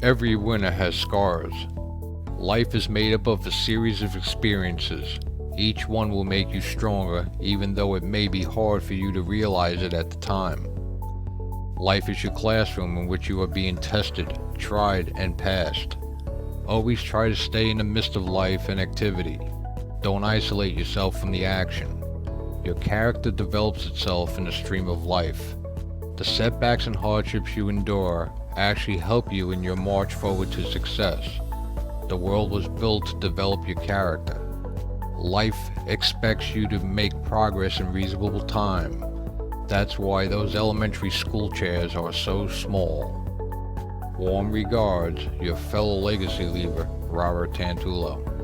Every winner has scars. Life is made up of a series of experiences. Each one will make you stronger, even though it may be hard for you to realize it at the time. Life is your classroom in which you are being tested, tried, and passed. Always try to stay in the midst of life and activity. Don't isolate yourself from the action. Your character develops itself in the stream of life. The setbacks and hardships you endure actually help you in your march forward to success. The world was built to develop your character. Life expects you to make progress in reasonable time. That's why those elementary school chairs are so small. Warm regards, your fellow legacy leaver, Robert Tantullo.